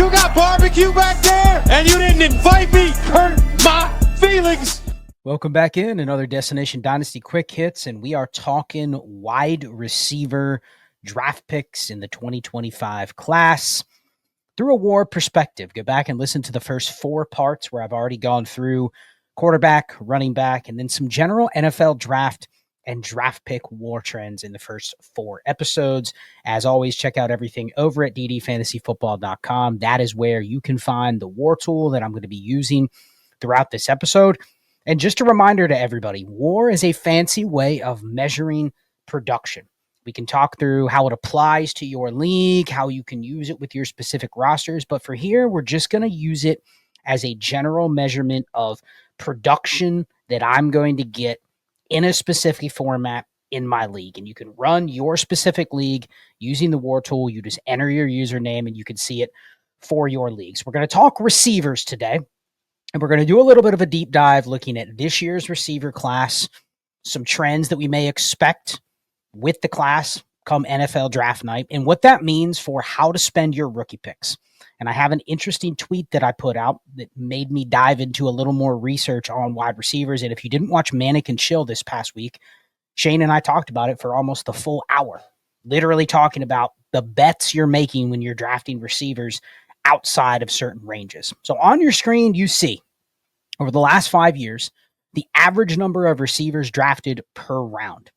You got barbecue back there, and you didn't invite me. Hurt my feelings. Welcome back in another Destination Dynasty Quick Hits, and we are talking wide receiver draft picks in the 2025 class through a WAR perspective. Go back and listen to the first 4 parts where I've already gone through quarterback, running back, and then some general NFL draft and draft pick WAR trends in the first 4 episodes. As always, check out everything over at ddfantasyfootball.com. That is where you can find the WAR tool that I'm going to be using throughout this episode. And just a reminder to everybody, WAR is a fancy way of measuring production. We can talk through how it applies to your league, how you can use it with your specific rosters. But for here, we're just going to use it as a general measurement of production that I'm going to get in a specific format in my league. And you can run your specific league using the WAR tool. You just enter your username and you can see it for your leagues. We're going to talk receivers today. And we're going to do a little bit of a deep dive looking at this year's receiver class, some trends that we may expect with the class come NFL draft night, and what that means for how to spend your rookie picks. And I have an interesting tweet that I put out that made me dive into a little more research on wide receivers. And if you didn't watch Manic and Chill this past week, Shane and I talked about it for almost the full hour, literally talking about the bets you're making when you're drafting receivers outside of certain ranges. So on your screen, you see over the last 5 years, the average number of receivers drafted per round.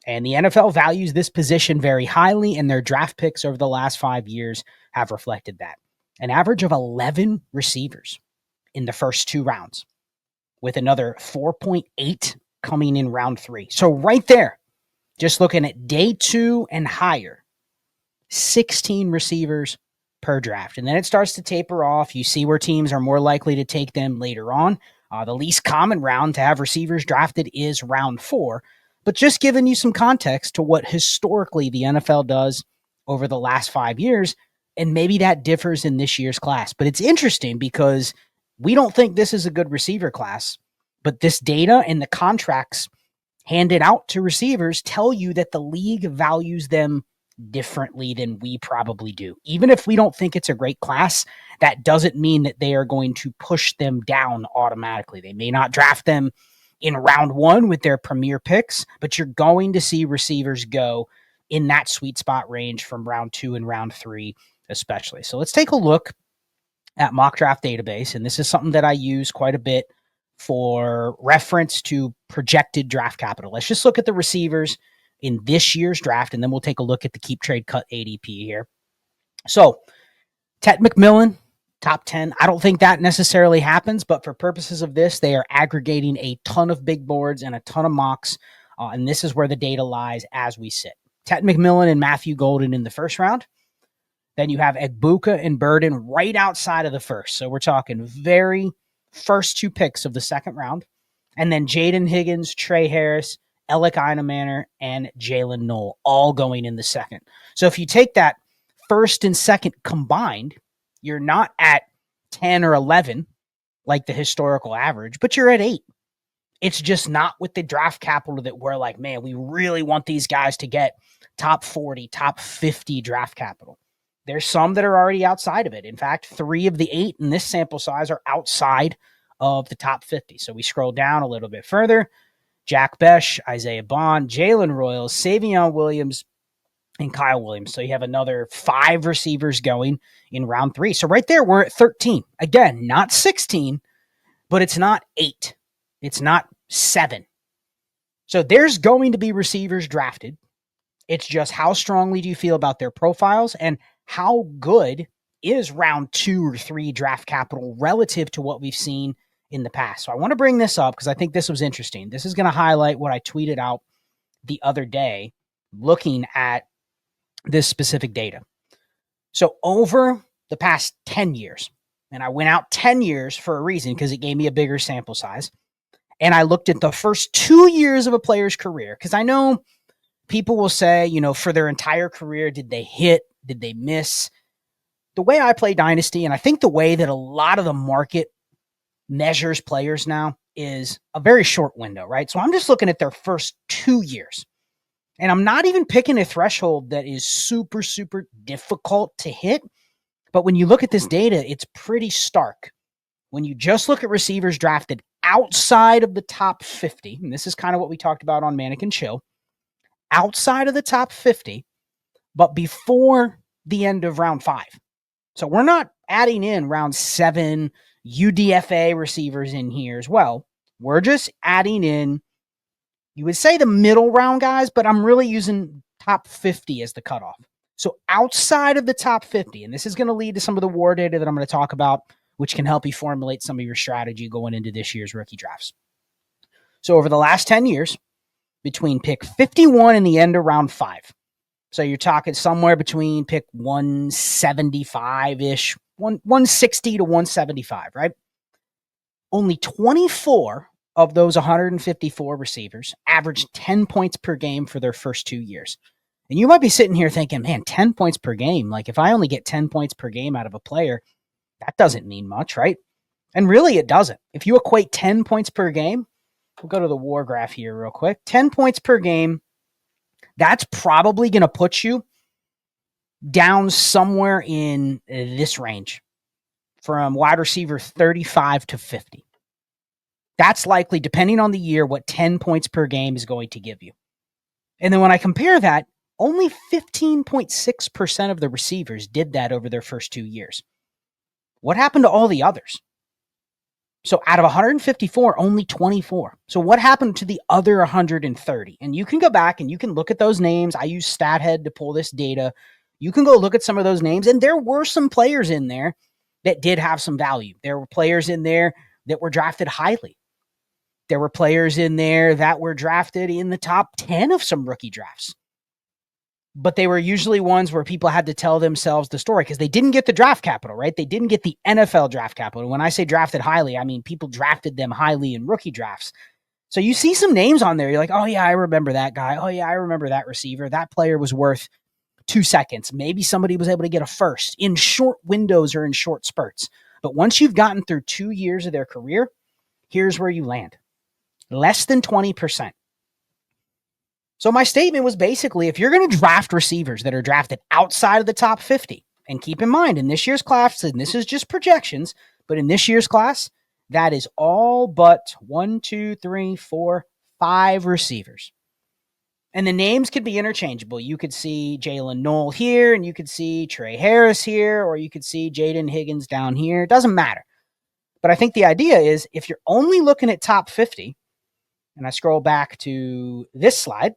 And the NFL values this position very highly, and their draft picks over the last 5 years have reflected that. An average of 11 receivers in the first 2 rounds, with another 4.8 coming in round 3. So right there, just looking at day 2 and higher, 16 receivers per draft. And then it starts to taper off. You see where teams are more likely to take them later on. The least common round to have receivers drafted is round 4. But just giving you some context to what historically the NFL does over the last 5 years, and maybe that differs in this year's class. But it's interesting because we don't think this is a good receiver class, but this data and the contracts handed out to receivers tell you that the league values them differently than we probably do. Even if we don't think it's a great class, that doesn't mean that they are going to push them down automatically. They may not draft them in round 1 with their premier picks, but you're going to see receivers go in that sweet spot range from round 2 and round 3 especially. So let's take a look at Mock Draft Database, and this is something that I use quite a bit for reference to projected draft capital. Let's just look at the receivers in this year's draft, and then we'll take a look at the Keep Trade Cut ADP here. So, Ted McMillan, top 10. I don't think that necessarily happens, but for purposes of this, they are aggregating a ton of big boards and a ton of mocks, and this is where the data lies as we sit. Ted McMillan and Matthew Golden in the first round. Then you have Egbuka and Burden right outside of the first. So we're talking very first 2 picks of the second round. And then Jaden Higgins, Trey Harris, Alec Einemaner, and Jalen Knoll all going in the second. So if you take that first and second combined, you're not at 10 or 11 like the historical average, but you're at 8. It's just not with the draft capital that we're like, man, we really want these guys to get top 40, top 50 draft capital. There's some that are already outside of it. In fact, 3 of the 8 in this sample size are outside of the top 50. So we scroll down a little bit further. Jack Besh, Isaiah Bond, Jalen Royals, Savion Williams, and Kyle Williams. So you have another 5 receivers going in round 3. So right there, we're at 13. Again, not 16, but it's not 8. It's not 7. So there's going to be receivers drafted. It's just how strongly do you feel about their profiles and how good is round 2 or 3 draft capital relative to what we've seen in the past. So I want to bring this up because I think this was interesting. This is going to highlight what I tweeted out the other day looking at this specific data. So over the past 10 years, and I went out 10 years for a reason because it gave me a bigger sample size, and I looked at the first 2 years of a player's career because I know people will say, you know, for their entire career, did they hit? Did they miss? The way I play Dynasty, and I think the way that a lot of the market measures players now, is a very short window, right? So I'm just looking at their first 2 years. And I'm not even picking a threshold that is super, super difficult to hit. But when you look at this data, it's pretty stark. When you just look at receivers drafted outside of the top 50, and this is kind of what we talked about on Mannequin Chill, outside of the top 50, but before the end of round 5. So we're not adding in round 7 UDFA receivers in here as well. We're just adding in, you would say the middle round guys, but I'm really using top 50 as the cutoff. So outside of the top 50, and this is going to lead to some of the WAR data that I'm going to talk about, which can help you formulate some of your strategy going into this year's rookie drafts. So over the last 10 years, between pick 51 and the end of round 5, so you're talking somewhere between pick 175-ish, 160 to 175, right? Only 24 of those 154 receivers averaged 10 points per game for their first 2 years. And you might be sitting here thinking, man, 10 points per game. Like if I only get 10 points per game out of a player, that doesn't mean much, right? And really it doesn't. If you equate 10 points per game, we'll go to the WAR graph here real quick. 10 points per game, that's probably going to put you down somewhere in this range from wide receiver 35 to 50. That's likely, depending on the year, what 10 points per game is going to give you. And then when I compare that, only 15.6% of the receivers did that over their first 2 years. What happened to all the others? So out of 154, only 24. So what happened to the other 130? And you can go back and you can look at those names. I use StatHead to pull this data. You can go look at some of those names, and there were some players in there that did have some value. There were players in there that were drafted highly. There were players in there that were drafted in the top 10 of some rookie drafts. But they were usually ones where people had to tell themselves the story because they didn't get the draft capital, right? They didn't get the NFL draft capital. When I say drafted highly, I mean people drafted them highly in rookie drafts. So you see some names on there. You're like, oh, yeah, I remember that guy. Oh, yeah, I remember that receiver. That player was worth 2 seconds. Maybe somebody was able to get a first in short windows or in short spurts. But once you've gotten through 2 years of their career, here's where you land. Less than 20%. So my statement was basically, if you're going to draft receivers that are drafted outside of the top 50, and keep in mind, in this year's class, and this is just projections, but in this year's class, that is all but 1, 2, 3, 4, 5 receivers. And the names could be interchangeable. You could see Jalen Knoll here, and you could see Trey Harris here, or you could see Jaden Higgins down here. It doesn't matter. But I think the idea is, if you're only looking at top 50, and I scroll back to this slide,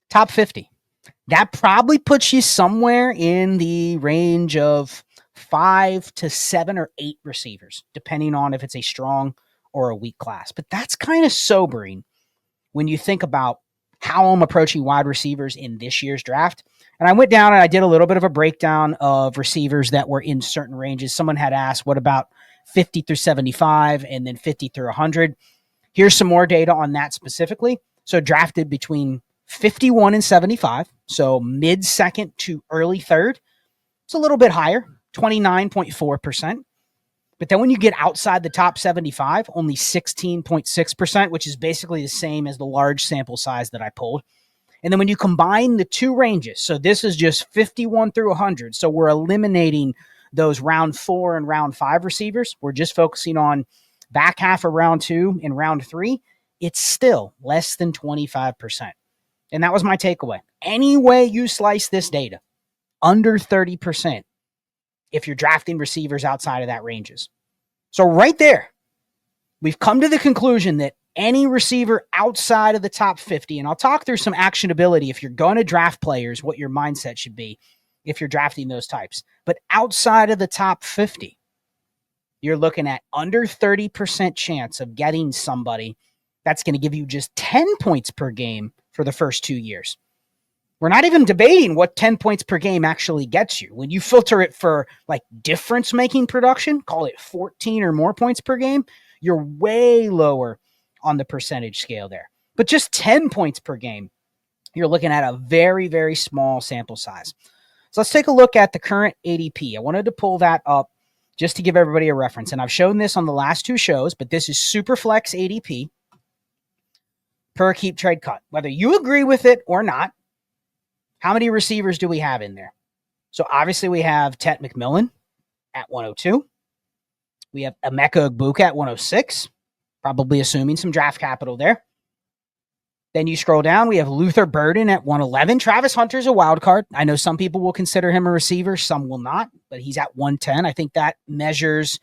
top 50. That probably puts you somewhere in the range of 5 to 7 or 8 receivers, depending on if it's a strong or a weak class. But that's kind of sobering when you think about how I'm approaching wide receivers in this year's draft. And I went down and I did a little bit of a breakdown of receivers that were in certain ranges. Someone had asked, what about 50 through 75 and then 50 through 100? Here's some more data on that specifically. So drafted between 51 and 75, so mid-second to early third. It's a little bit higher, 29.4%. But then when you get outside the top 75, only 16.6%, which is basically the same as the large sample size that I pulled. And then when you combine the two ranges, so this is just 51 through 100, so we're eliminating those round 4 and round 5 receivers. We're just focusing on back half of round 2 and round 3. It's still less than 25%. And that was my takeaway. Any way you slice this data, under 30% if you're drafting receivers outside of that ranges. So right there, we've come to the conclusion that any receiver outside of the top 50, and I'll talk through some actionability if you're going to draft players, what your mindset should be if you're drafting those types. But outside of the top 50, you're looking at under 30% chance of getting somebody that's going to give you just 10 points per game for the first 2 years. We're not even debating what 10 points per game actually gets you. When you filter it for like difference-making production, call it 14 or more points per game, you're way lower on the percentage scale there. But just 10 points per game, you're looking at a very, very small sample size. So let's take a look at the current ADP. I wanted to pull that up just to give everybody a reference. And I've shown this on the last 2 shows, but this is Superflex ADP per keep trade cut. Whether you agree with it or not, how many receivers do we have in there? So obviously we have Tet McMillan at 102. We have Emeka Egbuka at 106, probably assuming some draft capital there. Then you scroll down, we have Luther Burden at 111. Travis Hunter's a wild card. I know some people will consider him a receiver, some will not, but he's at 110. I think that measures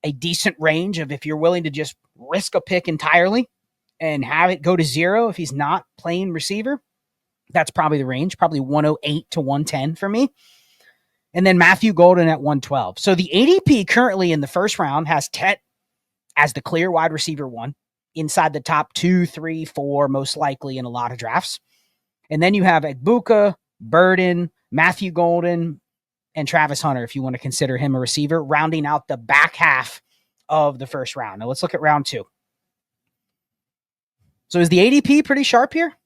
a decent range of if you're willing to just risk a pick entirely and have it go to zero if he's not playing receiver. That's probably the range, probably 108 to 110 for me. And then Matthew Golden at 112. So the ADP currently in the first round has Tet as the clear wide receiver one, inside the top 2, 3, 4, most likely in a lot of drafts. And then you have Egbuka, Burden, Matthew Golden, and Travis Hunter, if you want to consider him a receiver, rounding out the back half of the first round. Now let's look at round 2. So is the ADP pretty sharp here?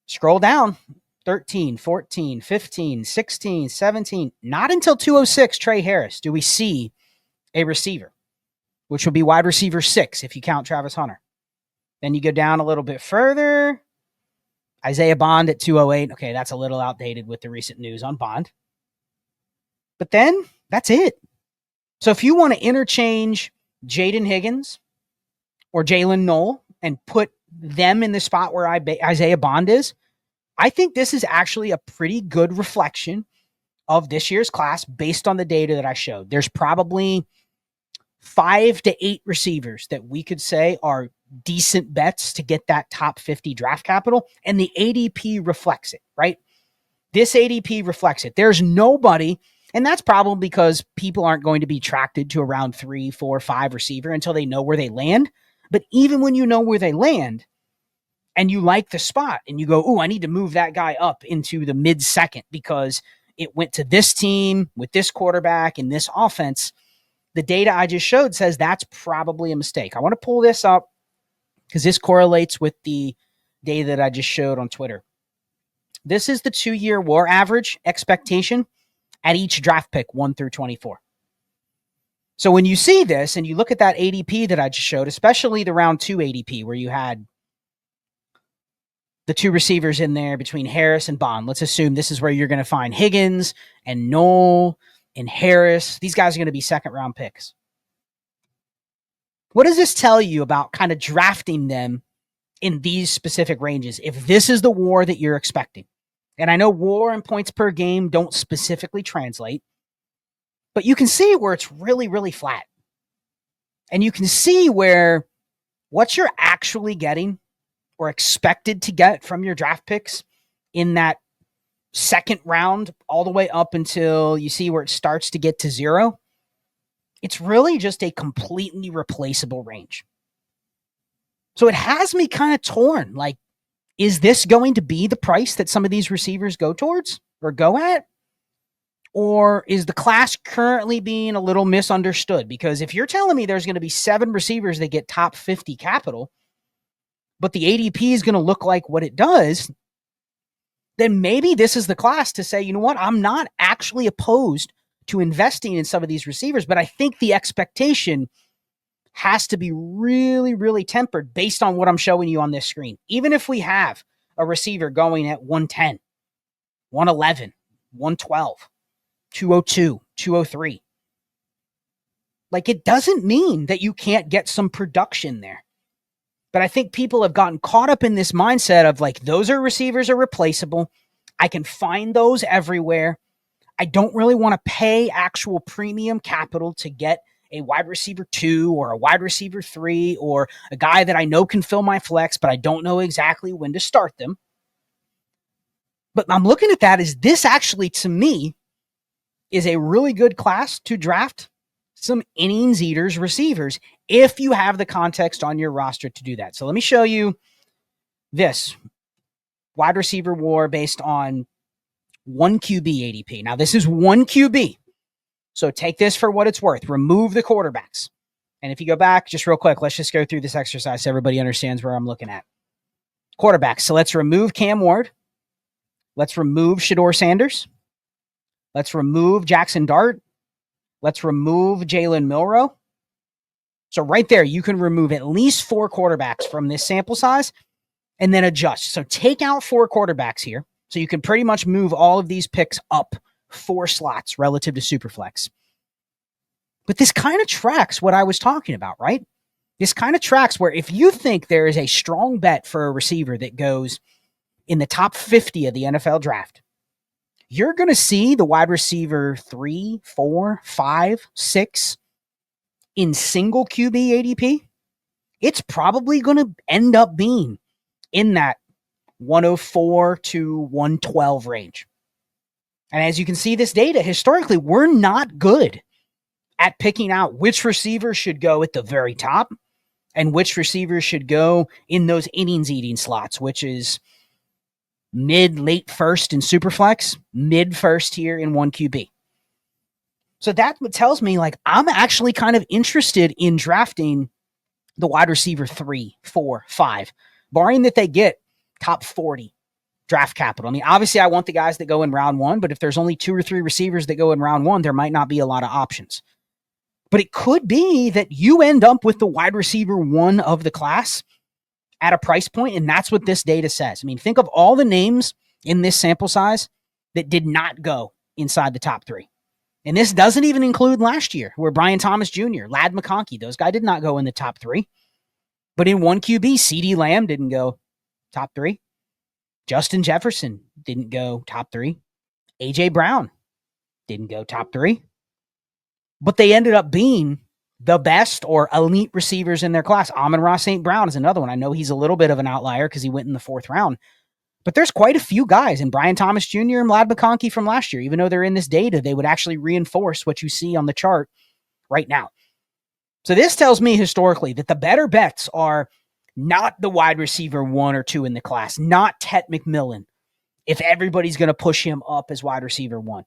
Scroll down. 13, 14, 15, 16, 17. Not until 206, Trey Harris, do we see a receiver, which will be wide receiver 6 if you count Travis Hunter. Then you go down a little bit further. Isaiah Bond at 208. Okay, that's a little outdated with the recent news on Bond. But then that's it. So if you want to interchange Jaden Higgins or Jalen Knoll and put them in the spot where Isaiah Bond is, I think this is actually a pretty good reflection of this year's class based on the data that I showed. There's probably 5 to 8 receivers that we could say are decent bets to get that top 50 draft capital, and the ADP reflects it, right? This ADP reflects it. There's nobody, and that's probably because people aren't going to be attracted to around 3, 4, 5 receiver until they know where they land. But even when you know where they land and you like the spot and you go, oh, I need to move that guy up into the mid-second because it went to this team with this quarterback and this offense, the data I just showed says that's probably a mistake. I want to pull this up because this correlates with the data that I just showed on Twitter. This is the 2-year WAR average expectation at each draft pick 1 through 24. So when you see this and you look at that ADP that I just showed, especially the round 2 ADP where you had the 2 receivers in there between Harris and Bond, let's assume this is where you're going to find Higgins and Knoll and Harris. These guys are going to be second-round picks. What does this tell you about kind of drafting them in these specific ranges if this is the WAR that you're expecting? And I know WAR and points per game don't specifically translate, but you can see where it's really, really flat. And you can see where what you're actually getting or expected to get from your draft picks in that second round all the way up until you see where it starts to get to 0, it's really just a completely replaceable range. So it has me kind of torn. Like, is this going to be the price that some of these receivers go towards or go at? Or is the class currently being a little misunderstood? Because if you're telling me there's going to be 7 receivers that get top 50 capital, but the ADP is going to look like what it does, then maybe this is the class to say, you know what, I'm not actually opposed to investing in some of these receivers, but I think the expectation has to be really, really tempered based on what I'm showing you on this screen. Even if we have a receiver going at 110, 111, 112, 202, 203, like it doesn't mean that you can't get some production there. But I think people have gotten caught up in this mindset of like, those are receivers are replaceable. I can find those everywhere. I don't really want to pay actual premium capital to get a wide receiver 2 or a wide receiver 3 or a guy that I know can fill my flex, but I don't know exactly when to start them. But I'm looking at that as this actually, to me, is a really good class to draft some innings eaters receivers if you have the context on your roster to do that. So let me show you this wide receiver WAR based on 1 QB ADP. Now this is 1 QB. So take this for what it's worth. Remove the quarterbacks. And if you go back just real quick, let's just go through this exercise so everybody understands where I'm looking at. Quarterbacks. So let's remove Cam Ward. Let's remove Shedeur Sanders. Let's remove Jackson Dart. Let's remove Jalen Milroe. So right there, you can remove at least 4 quarterbacks from this sample size and then adjust. So take out 4 quarterbacks here. So you can pretty much move all of these picks up 4 slots relative to Superflex. But this kind of tracks what I was talking about, right? This kind of tracks where if you think there is a strong bet for a receiver that goes in the top 50 of the NFL draft, you're going to see the wide receiver 3, 4, 5, 6 in single QB ADP. It's probably going to end up being in that 104 to 112 range. And as you can see this data, historically, we're not good at picking out which receivers should go at the very top and which receivers should go in those innings eating slots, which is mid, late first in Superflex, mid first here in 1QB. So that tells me, like, I'm actually kind of interested in drafting the wide receiver 3, 4, 5, barring that they get top 40 draft capital. I mean, obviously I want the guys that go in round 1, but if there's only 2 or 3 receivers that go in round 1, there might not be a lot of options. But it could be that you end up with the wide receiver 1 of the class at a price point, and that's what this data says. I mean, think of all the names in this sample size that did not go inside the top 3. And this doesn't even include last year, where Brian Thomas Jr., Ladd McConkey, those guys did not go in the top 3. But in 1QB, CeeDee Lamb didn't go top 3. Justin Jefferson didn't go top 3. A.J. Brown didn't go top 3. But they ended up being the best or elite receivers in their class. Amon-Ra St. Brown is another one. I know he's a little bit of an outlier because he went in the 4th round. But there's quite a few guys, and Brian Thomas Jr. and Ladd McConkey from last year, even though they're in this data, they would actually reinforce what you see on the chart right now. So this tells me historically that the better bets are not the wide receiver 1 or 2 in the class, not Ted McMillan, if everybody's going to push him up as wide receiver 1.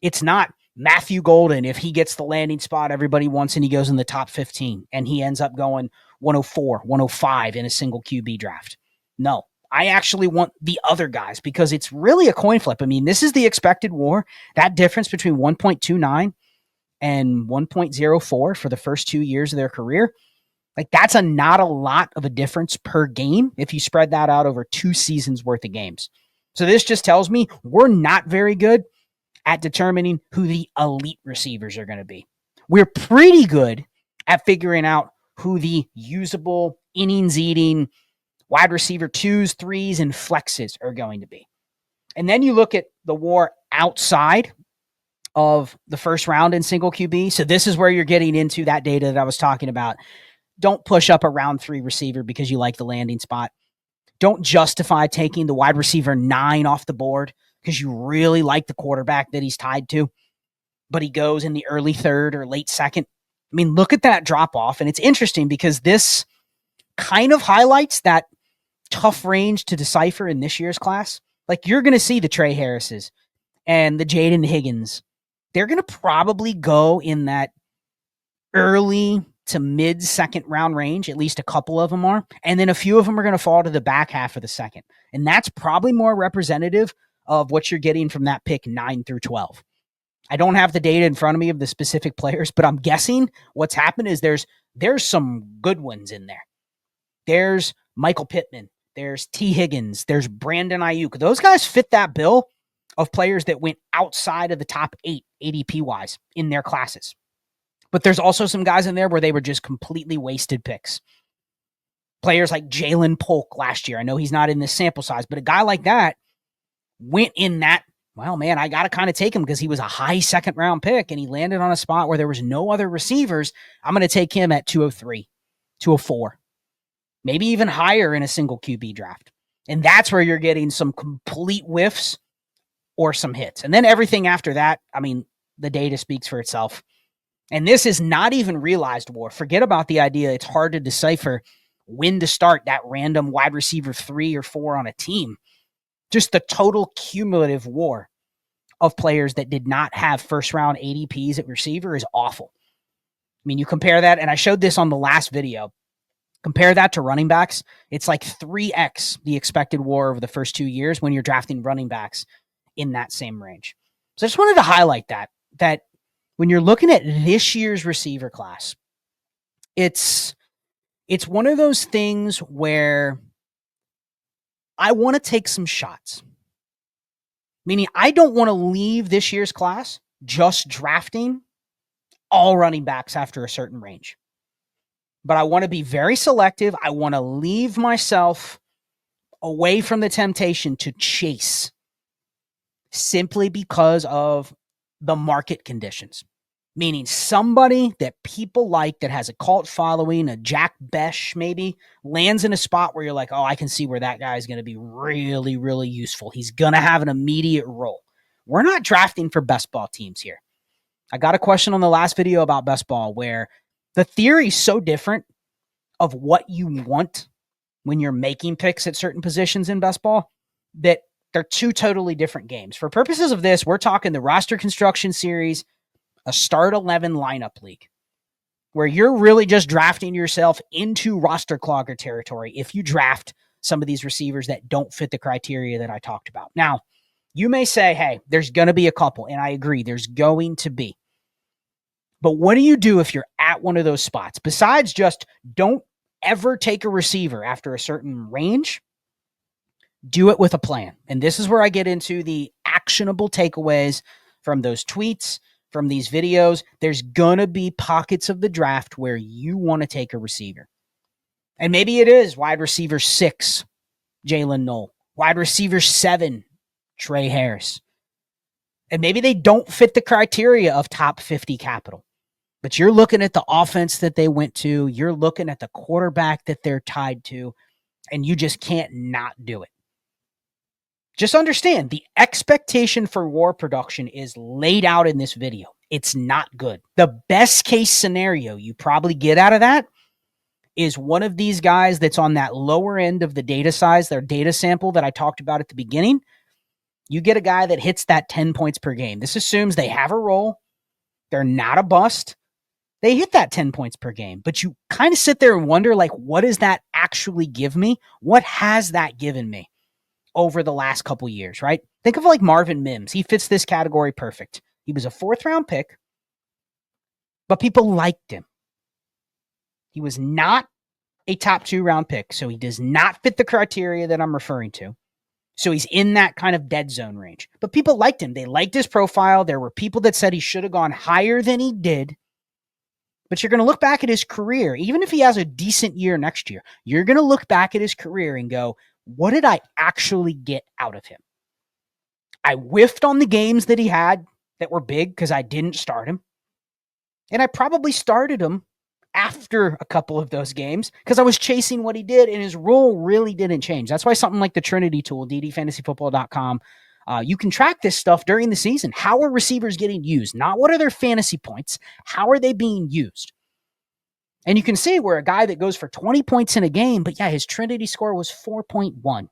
It's not Matthew Golden if he gets the landing spot everybody wants and he goes in the top 15 and he ends up going 104, 105 in a single QB draft. No. I actually want the other guys because it's really a coin flip. I mean, this is the expected WAR. That difference between 1.29 and 1.04 for the first 2 years of their career, like that's not a lot of a difference per game if you spread that out over 2 seasons worth of games. So this just tells me we're not very good at determining who the elite receivers are going to be. We're pretty good at figuring out who the usable innings eating wide receiver 2s, 3s, and flexes are going to be. And then you look at the WAR outside of the first round in single QB. So this is where you're getting into that data that I was talking about. Don't push up a round 3 receiver because you like the landing spot. Don't justify taking the wide receiver 9 off the board because you really like the quarterback that he's tied to, but he goes in the early 3rd or late 2nd. I mean, look at that drop off. And it's interesting because this kind of highlights that tough range to decipher in this year's class. Like you're going to see the Trey Harrises and the Jaden Higgins. They're going to probably go in that early to mid 2nd round range. At least a couple of them are. And then a few of them are going to fall to the back half of the 2nd. And that's probably more representative of what you're getting from that pick 9 through 12. I don't have the data in front of me of the specific players, but I'm guessing what's happened is there's some good ones in there. There's Michael Pittman. There's T. Higgins. There's Brandon Ayuk. Those guys fit that bill of players that went outside of the top 8 ADP-wise in their classes. But there's also some guys in there where they were just completely wasted picks. Players like Jalen Polk last year. I know he's not in this sample size, but a guy like that went in that, well, man, I got to kind of take him because he was a high 2nd round pick and he landed on a spot where there was no other receivers. I'm going to take him at 203, 204. Maybe even higher in a single QB draft. And that's where you're getting some complete whiffs or some hits. And then everything after that, I mean, the data speaks for itself. And this is not even realized WAR. Forget about the idea it's hard to decipher when to start that random wide receiver 3 or 4 on a team. Just the total cumulative WAR of players that did not have first round ADPs at receiver is awful. I mean, you compare that, and I showed this on the last video. Compare that to running backs. It's like 3x the expected WAR over the first 2 years when you're drafting running backs in that same range. So I just wanted to highlight that when you're looking at this year's receiver class, it's one of those things where I want to take some shots. Meaning I don't want to leave this year's class just drafting all running backs after a certain range. But I want to be very selective. I want to leave myself away from the temptation to chase simply because of the market conditions. Meaning somebody that people like that has a cult following, a Jack Besh maybe, lands in a spot where you're like, oh, I can see where that guy is going to be really, really useful. He's going to have an immediate role. We're not drafting for best ball teams here. I got a question on the last video about best ball where the theory is so different of what you want when you're making picks at certain positions in best ball that they're two totally different games. For purposes of this, we're talking the roster construction series, a start 11 lineup league, where you're really just drafting yourself into roster clogger territory if you draft some of these receivers that don't fit the criteria that I talked about. Now, you may say, hey, there's going to be a couple, and I agree, there's going to be. But what do you do if you're at one of those spots? Besides just don't ever take a receiver after a certain range, do it with a plan. And this is where I get into the actionable takeaways from those tweets, from these videos. There's going to be pockets of the draft where you want to take a receiver. And maybe it is wide receiver 6, Jalen Knoll, wide receiver 7, Trey Harris. And maybe they don't fit the criteria of top 50 capital. But you're looking at the offense that they went to. You're looking at the quarterback that they're tied to. And you just can't not do it. Just understand, the expectation for war production is laid out in this video. It's not good. The best case scenario you probably get out of that is one of these guys that's on that lower end of the data size, their data sample that I talked about at the beginning. You get a guy that hits that 10 points per game. This assumes they have a role. They're not a bust. They hit that 10 points per game, but you kind of sit there and wonder, like, what does that actually give me? What has that given me over the last couple years, right? Think of like Marvin Mims. He fits this category perfect. He was a 4th round pick, but people liked him. He was not a top 2 round pick, so he does not fit the criteria that I'm referring to. So he's in that kind of dead zone range, but people liked him. They liked his profile. There were people that said he should have gone higher than he did. But you're going to look back at his career, even if he has a decent year next year, you're going to look back at his career and go, what did I actually get out of him? I whiffed on the games that he had that were big because I didn't start him. And I probably started him after a couple of those games because I was chasing what he did, and his role really didn't change. That's why something like the Trinity tool, ddfantasyfootball.com, you can track this stuff during the season. How are receivers getting used? Not what are their fantasy points. How are they being used? And you can see where a guy that goes for 20 points in a game, but yeah, his Trinity score was 4.1.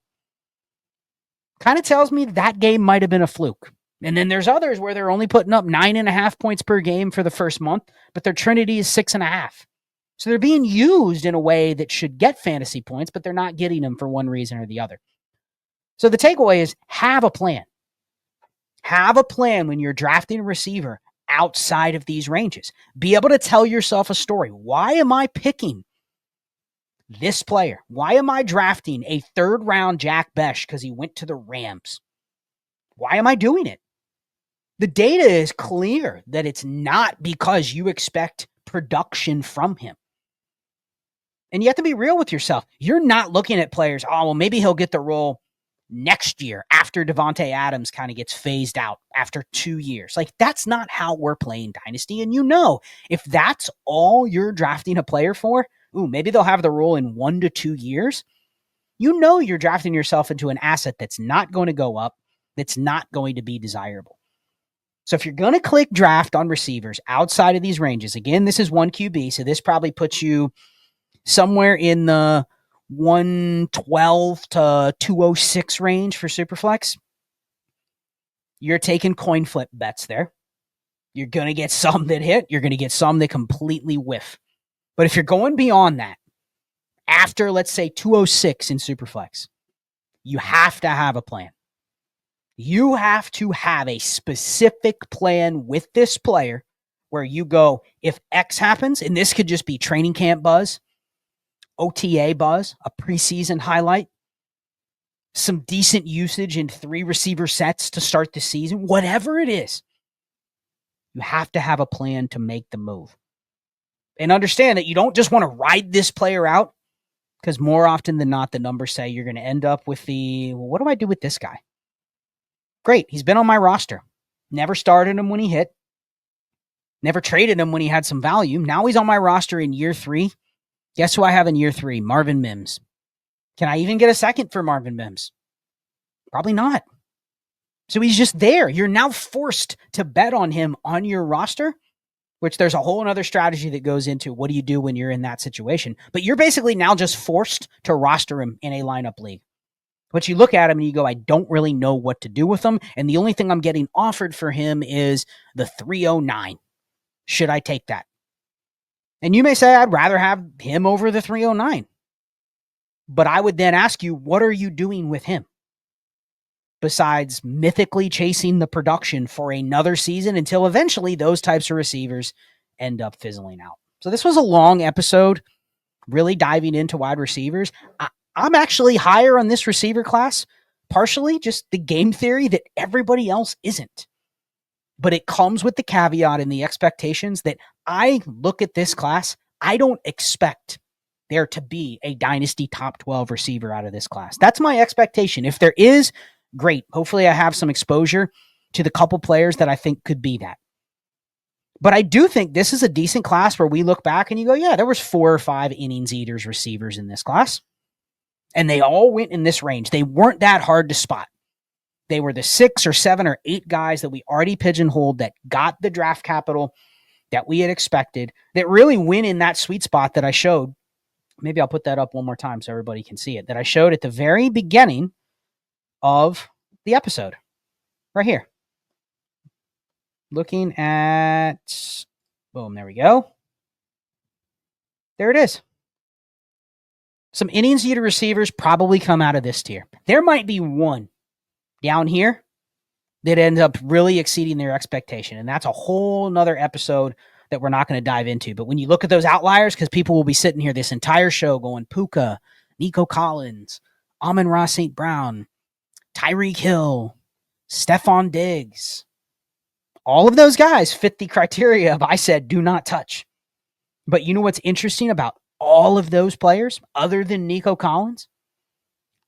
Kind of tells me that game might have been a fluke. And then there's others where they're only putting up 9.5 points per game for the first month, but their Trinity is 6.5. So they're being used in a way that should get fantasy points, but they're not getting them for one reason or the other. So the takeaway is have a plan. Have a plan when you're drafting a receiver outside of these ranges. Be able to tell yourself a story. Why am I picking this player? Why am I drafting a 3rd round Jack Besh because he went to the Rams? Why am I doing it? The data is clear that it's not because you expect production from him. And you have to be real with yourself. You're not looking at players, oh, well, maybe he'll get the role next year after Devontae Adams kind of gets phased out after 2 years. Like, that's not how we're playing Dynasty. And if that's all you're drafting a player for, maybe they'll have the role in 1 to 2 years. You're drafting yourself into an asset that's not going to go up, that's not going to be desirable. So if you're going to click draft on receivers outside of these ranges, again, this is 1 QB, so this probably puts you somewhere in the 112 to 206 range for Superflex. You're taking coin flip bets there. You're going to get some that hit. You're going to get some that completely whiff. But if you're going beyond that, after, let's say, 206 in Superflex, you have to have a plan. You have to have a specific plan with this player where you go, if X happens, and this could just be training camp buzz, OTA buzz, a preseason highlight, some decent usage in 3 receiver sets to start the season, whatever it is, you have to have a plan to make the move. And understand that you don't just want to ride this player out, because more often than not, the numbers say you're going to end up with what do I do with this guy? Great, he's been on my roster. Never started him when he hit. Never traded him when he had some value. Now he's on my roster in year 3. Guess who I have in year 3? Marvin Mims. Can I even get a second for Marvin Mims? Probably not. So he's just there. You're now forced to bet on him on your roster, which there's a whole other strategy that goes into what do you do when you're in that situation. But you're basically now just forced to roster him in a lineup league. But you look at him and you go, I don't really know what to do with him. And the only thing I'm getting offered for him is the 309. Should I take that? And you may say, I'd rather have him over the 309. But I would then ask you, what are you doing with him? Besides mythically chasing the production for another season until eventually those types of receivers end up fizzling out. So this was a long episode, really diving into wide receivers. I'm actually higher on this receiver class, partially just the game theory that everybody else isn't. But it comes with the caveat and the expectations that I look at this class, I don't expect there to be a dynasty top 12 receiver out of this class. That's my expectation. If there is, great. Hopefully I have some exposure to the couple players that I think could be that. But I do think this is a decent class where we look back and you go, yeah, there was 4 or 5 innings eaters receivers in this class. And they all went in this range. They weren't that hard to spot. They were the 6 or 7 or 8 guys that we already pigeonholed that got the draft capital that we had expected, that really went in that sweet spot that I showed. Maybe I'll put that up one more time so everybody can see it. That I showed at the very beginning of the episode. Right here. Looking at, boom, there we go. There it is. Some innings eater receivers probably come out of this tier. There might be one down here that ends up really exceeding their expectation. And that's a whole nother episode that we're not going to dive into. But when you look at those outliers, because people will be sitting here this entire show going Puka, Nico Collins, Amon-Ra St. Brown, Tyreek Hill, Stephon Diggs. All of those guys fit the criteria of I said do not touch. But you know what's interesting about all of those players, other than Nico Collins?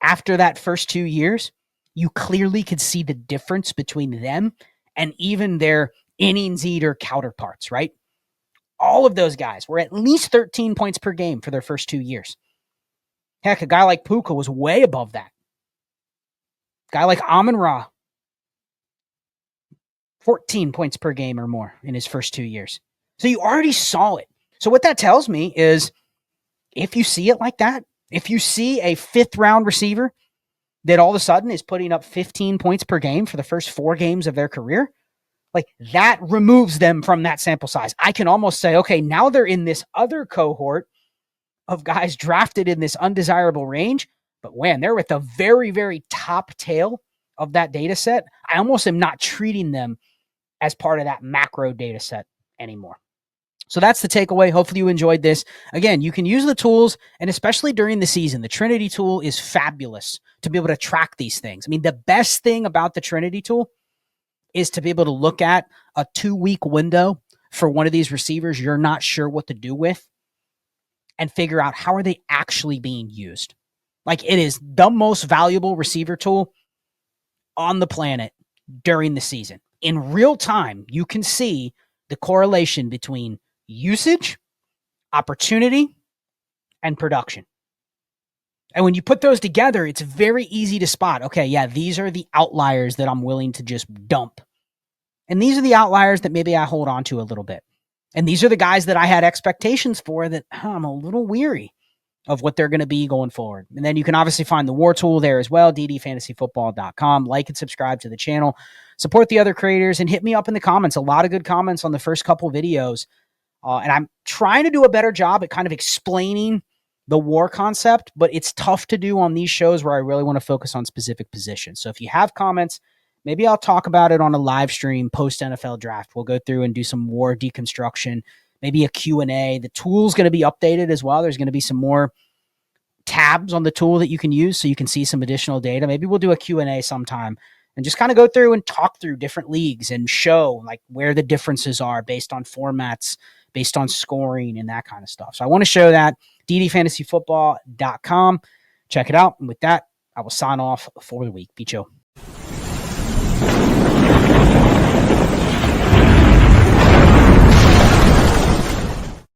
After that first 2 years, you clearly could see the difference between them and even their innings eater counterparts, right? All of those guys were at least 13 points per game for their first 2 years. Heck, a guy like Puka was way above that. A guy like Amon-Ra, 14 points per game or more in his first 2 years. So you already saw it. So what that tells me is if you see it like that, if you see a 5th round receiver that all of a sudden is putting up 15 points per game for the first 4 games of their career, like that removes them from that sample size. I can almost say, okay, now they're in this other cohort of guys drafted in this undesirable range, but when they're at the very, very top tail of that data set, I almost am not treating them as part of that macro data set anymore. So that's the takeaway. Hopefully you enjoyed this. Again, you can use the tools, and especially during the season, the Trinity tool is fabulous to be able to track these things. I mean, the best thing about the Trinity tool is to be able to look at a 2-week window for one of these receivers you're not sure what to do with and figure out how are they actually being used. Like, it is the most valuable receiver tool on the planet during the season. In real time, you can see the correlation between usage, opportunity, and production. And when you put those together, it's very easy to spot, okay, yeah, these are the outliers that I'm willing to just dump. And these are the outliers that maybe I hold on to a little bit. And these are the guys that I had expectations for that I'm a little weary of what they're going to be going forward. And then you can obviously find the war tool there as well, ddfantasyfootball.com. Like and subscribe to the channel. Support the other creators and hit me up in the comments. A lot of good comments on the first couple videos. And I'm trying to do a better job at kind of explaining the war concept, but it's tough to do on these shows where I really want to focus on specific positions. So if you have comments, maybe I'll talk about it on a live stream post NFL draft. We'll go through and do some war deconstruction, maybe a Q&A. The tool's going to be updated as well. There's going to be some more tabs on the tool that you can use so you can see some additional data. Maybe we'll do a Q&A sometime and just kind of go through and talk through different leagues and show like where the differences are based on formats, based on scoring and that kind of stuff. So I want to show that. ddfantasyfootball.com. Check it out. And with that, I will sign off for the week. Be chill.